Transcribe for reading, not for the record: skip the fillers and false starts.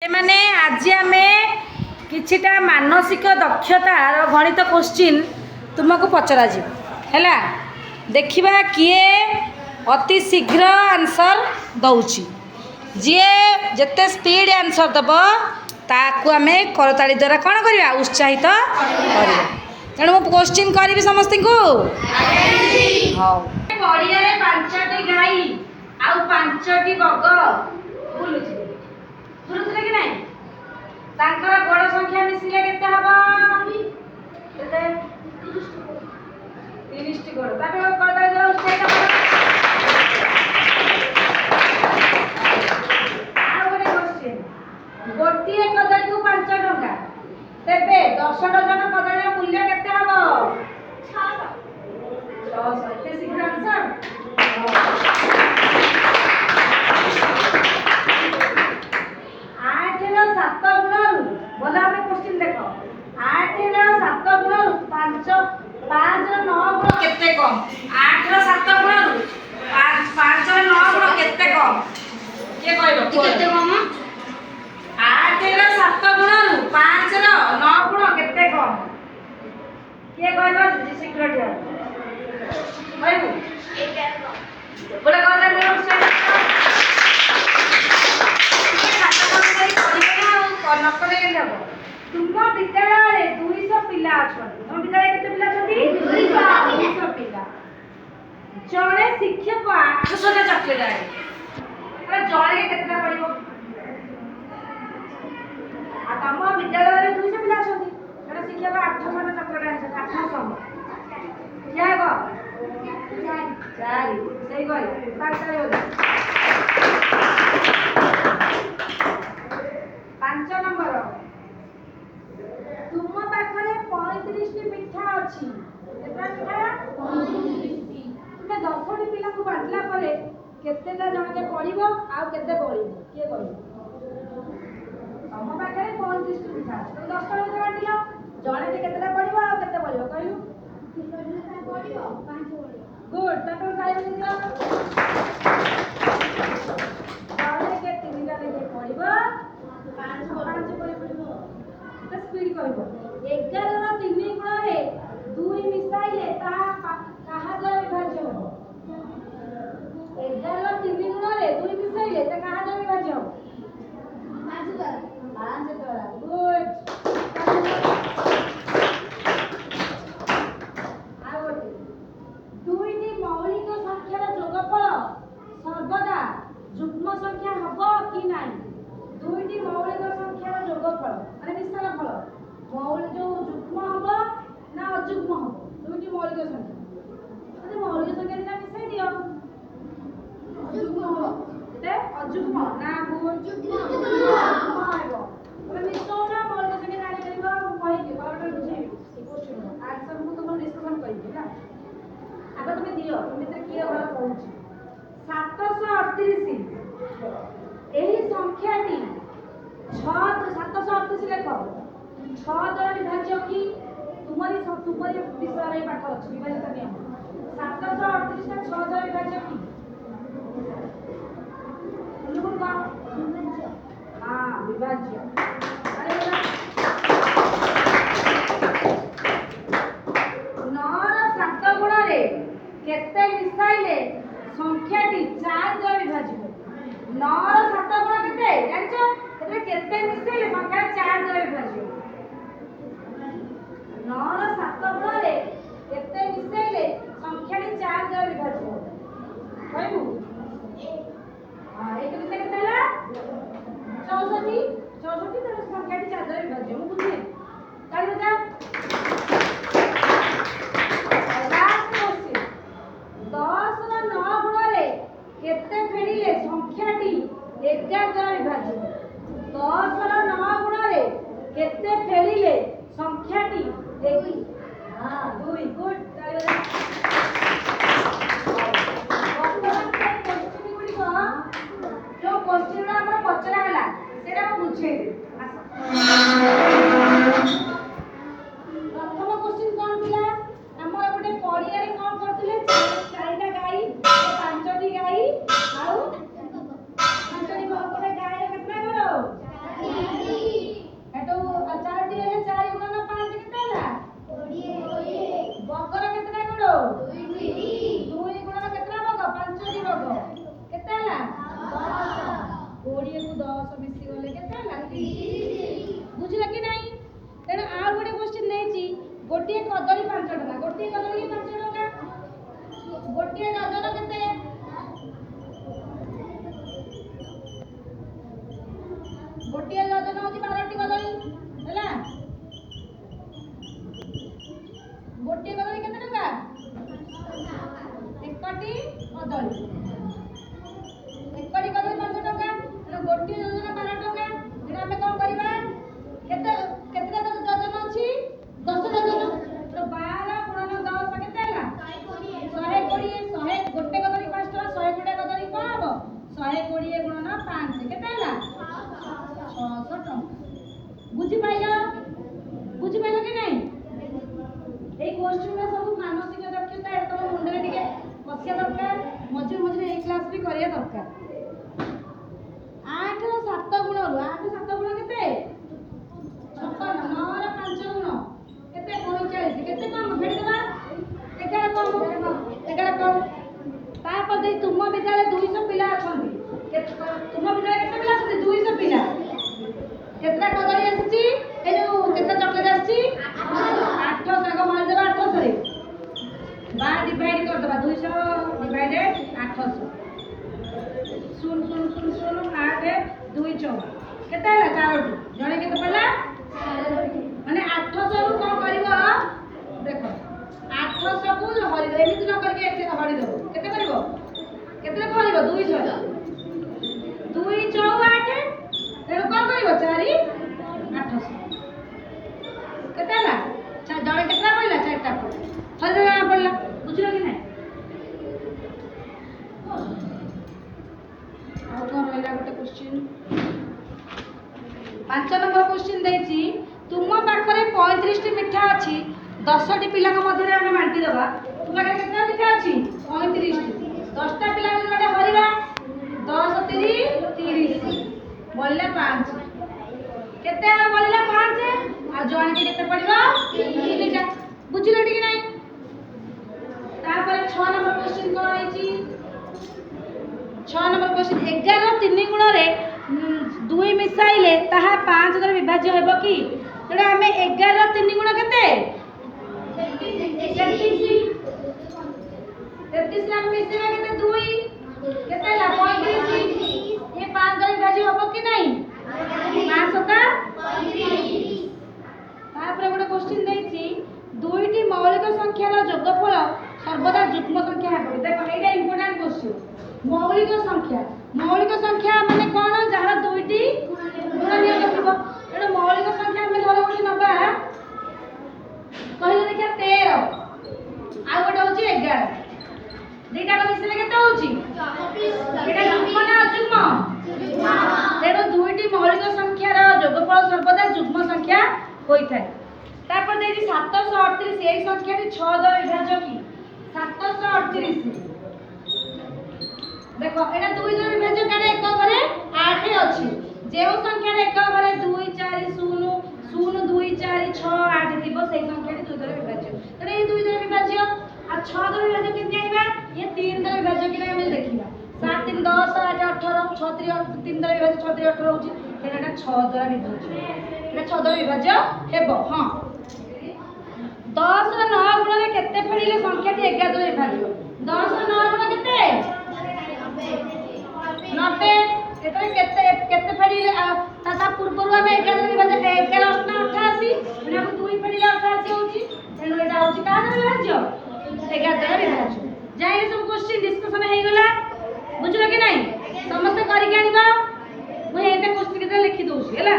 मैंने आज आम किछिटा मानसिक दक्षतार गणित क्वेश्चन तुमको पचरा है देखा किए अति शीघ्र आंसर दौची जी जिते स्पीड आंसर दब ताकू आम करताली द्वारा कौन करवा उत्साहित करवा तेणु मुझे क्वेश्चन करी समस्त को पड़िया पांचटी गाई आउ पांचटी बग बुलुथिले बुलुथिले कि नहीं तांकर गोड़ संख्या मिसिले केते हबो केते 30 टी गोड़ ताके करताली द्वारा उत्साहित गोटे कदली को 5 टंका तेबे 10 डजन कदली मूल्य केते हबो 600 एते शीघ्र आंसर 8 रो 7 गुणरु बोला हमरे क्वेश्चन देखो 8 रो 7 गुणरु 5 रो 9 गुण केते कम 8 रो 7 गुणरु 5 रो 9 गुण केते कम के कहबो केते कम 8 रो 7 गुणरु 5 रो 9 गुण केते कम के कहबो शीघ्र दिया कहबो बोला कहता मेरे से नकले के देबो तुम विद्यालय 200 पिला अछन तुम विद्यालय केते पिला छथि 200 पिला जणे शिक्षक 800 टा चॉकलेट आए अरे जणे के केतेटा पड़िबो आ तम विद्यालय 200 पिला छथि जणे शिक्षक 800 टा चॉकलेट आए 800 क्या गो 4 सही गई ताकताले हो 5 नंबर तुम पाखरे 35 टी मिठा अछि केतना मिठा 35 टी तुमे 10 टी पिला को बांटला परे केतेटा जण के पड़िबो आ केते बळिबो के कहू तुम पाखरे 35 टी मिठा तुम 10 टा में बांटिलो जण के केतेटा पड़िबो आ केते बळिबो कहू पड़िबो 5 बळिबो गुड टोटल टाइम दियो जण के 3 टा लेके पड़िबो 5 पड़िबो तो स्पीड कहबो 11 रो 3 गुण रे 2 मिसाइले ता कहा जाय विभाज्य हो 11 रो 3 गुण रे 2 मिसाइले ता कहा जाय विभाज्य हो 5 द्वारा गुड आगोटी दुईटी मौलिक संख्यार जोगफल सर्वदा युग्म संख्या हबो कि नाही दुईटी मौलिक संख्यार जोगफल माने मिश्रण फल मौलिक जो युग्म हबो ना अयुग्म हबो दुईटी मौलिक संख्या अरे मौलिक संख्या दिना मिसाई दियो अयुग्म हबो ते अयुग्म ना युग्म हबो बोले मिश्रण मौलिक संख्या जानि करिबो कहि दियो बारटा बुझेबी क्वेश्चन आंसर मु तुम डिस्कशन करिबी ना आगे तुम दियो तुम किए भल कहूँ 738 यही संख्याटी 738 लेख 6 द्वारा विभाज्य कि तुम्हारी विषय पाठ अच्छी विभाजित नियम 738 टा 6 द्वारा विभाज्य कि हाँ विभाज्य 9 रो 7 गुण रे केते मिसाइले संख्याटी 4 द्वारा विभाज्य 9 रो 7 गुण केते जानिछो एतरे केते मिसाइले संख्या 4 द्वारा विभाज्य 9 रो 7 गुण रे केते मिसाइले संख्याटी 4 द्वारा विभाज्य कहबू हां एक केते केते हला 64 तर संख्याटी 4 द्वारा विभाज्य मु बुझे काली बता 10 रो 9 गुण रे केते फेडिले संख्याटी 11 द्वारा विभाज्य 10 रो 9 गुण रे केते फेडिले संख्याटी 2 हां 2 गुड जो क्वेश्चन हमरा पचरा हला सेटा बुझे प्रथम क्वेश्चन कोन थिला हमर गोटे पड़िया रे कोन करथिले 4टा गाई 5टी गाई आउ 5टी गोटे गाई रे केतना करो କଦଳୀ ଏକଟି କଦଳୀ 5 ଟଙ୍କା ତେଣୁ ଗୋଟିଏ ଯୋଜନା 12 ଟଙ୍କା। ତେଣୁ ଆମେ କଣ କରିବା କେତେ କେତେଟା ଯୋଜନା ଅଛି 10 ଯୋଜନା ତ 12 ଗୁଣନ 10 କେତେ ହେଲା 120 100 ଗୋଟେ କଦଳୀ 5 ଟଙ୍କା 120 କଦଳୀ କଣ ହବ 120 ଗୁଣନ 5 କେତେ ହେଲା 600 ଟଙ୍କା। ବୁଝିପାଇଲ କି ନାହିଁ এই কোশ্চেনটা ସବୁ ମାନସିକ ଦକ୍ଷତା ତମ ମୁଣ୍ଡରେ ଟିକେ ବସିବା ଦରକାର ମଝିରେ ମଝିରେ এই କ୍ଲାସ ବି କରିବା ଦରକାର। 8 ର 7 ଗୁଣରୁ 8 7 ଗୁଣ କେତେ 56 9 ର 5 ଗୁଣ କେତେ 39 କେତେ କମ ଫେରିଦେବା 11 କମ ତାପରେ ଦେଇ ତୁମ ବିଦ୍ୟାଳୟରେ 200 ପିଲା ଅଛନ୍ତି ତୁମ ବିଦ୍ୟାଳୟରେ କେତେ ପିଲା ଅଛନ୍ତି 200 ପିଲା କେତେଟା କଦଳୀ ଆସିଛି ଏ ଯୋଉ କେତେ ଚକଲେଟ ଆସିଛି 8 ସାଙ୍ଗ ମାରିଦେବା 800 ରେ 12 ଡିଭାଇଡ କରିଦେବା 200 ଡିଭାଇଡେड 800 ଶୂନ 8 2 4 କେତେ ହେଲା 4 ଜଣେ କେତେ ପଡିଲା ମାନେ 800 ରୁ କଣ କରିବ ଦେଖ 800 କୁ ହରିଦ ଏମିତି ନ କରିକି ଏତେ ହରିଦବ କେତେ କରିବ କେତେ କରିବ 200 2 4 8 ତେଣୁ କଣ କରିବ 4 800 କେତେ ହେଲା ଜଣେ କେତେଟା ପଡିଲା 4ଟା ହରିଦବା ପଡିଲା ବୁଝିଲ କି ନାହିଁ ଆଉ କଣ ରହିଲା ଗୋଟେ क्वेश्चन 5 नंबर क्वेश्चन देछि तुम पाखरे 35 टी मिठा अछि 10 टी पिला के मध्य रे हम बांटी देबा तुम पाखरे केतना मिठा अछि 35 टी 10 टा पिला के जोडे हरिबा 10 3 30 बोलला 5 केते बोलला 5 आ जण के केते पड़िबो 3 टा बुझिलो ठीक नाही तापर 6 नंबर क्वेश्चन कोन आइछि 6 नंबर क्वेश्चन 11 3 गुण रे 2 मिसाइले ताहा 5 द्वारा विभाज्य हेबो कि तेडा हमें 11 3 गुण केते 33 हम मिसेबा केते 2 केते ला 35 ये 5 द्वारा विभाज्य हेबो कि नहीं 5 सता 35 तापर गोटे क्वेश्चन देछि दुईटी मौलिक संख्यार योगफल सर्वदा युग्म संख्या हेबो देखो एटा इंपोर्टेंट क्वेश्चन मौलिक संख्या माने कोन जहार दुईटी गुणनीय थिबो एटा मौलिक संख्या हम धरो गोटे नबा कहले देखिया 13 आ गोटे होची 11 दुईटा को मिसले केते होची 24 एटा युग्म ना अयुग्म तेरो दुईटी मौलिक संख्यार योगफल सर्वदा युग्म संख्या होई थाए तापर देजी 738 एई संख्याटी 6 द्वारा विभाज्य की 738 देखो एटा 2 द्वारा विभाज्य काडे एक घरे 8 अछि जेउ संख्या रे एक घरे 2 4 0 0 2 4 6 8 थिबो सेई संख्याटी 2 द्वारा विभाज्य तने ए 2 द्वारा विभाज्य आ 6 द्वारा विभाज्य केते आइबा ये 3 द्वारा विभाज्य कि हम देखिबा 7 3 10 8 18 6 3 द्वारा विभाज्य 6 3 18 होची एटा 6 द्वारा विभाज्य एटा 6 द्वारा विभाज्य हेबो हां 10 ର 9 गुण रे केते फेडिले संख्याटी 11 द्वारा विभाज्य 10 ର 9 गुण केते 90 एतरे केते केते फेडिले ता पूर्वरु हम 11 विभाज्य 11 88 एना 2 फेडिले 88 होची एनो एटा होची का द्वारा विभाज्य 11 द्वारा विभाज्य जाई सब क्वेश्चन डिस्कशन हे गेला बुझलो कि नहीं समस्त करि के आनिबा मु एते क्वेश्चन केते लिखि दोउछी हैला।